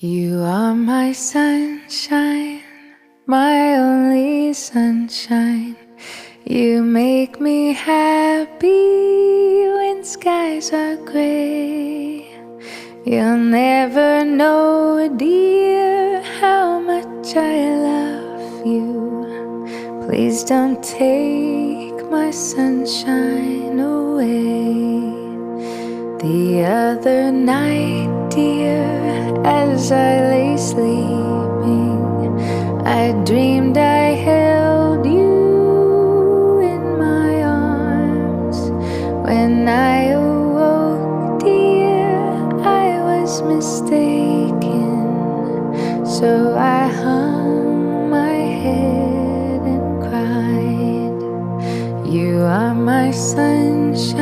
You are my sunshine, my only sunshine. You make me happy when skies are gray. You'll never know, dear, how much I love you. Please don't take my sunshine away. The other night, dear, as I lay sleeping, I dreamed I held you in my arms. When I awoke, dear, I was mistaken. So I hung my head and cried. You are my sunshine,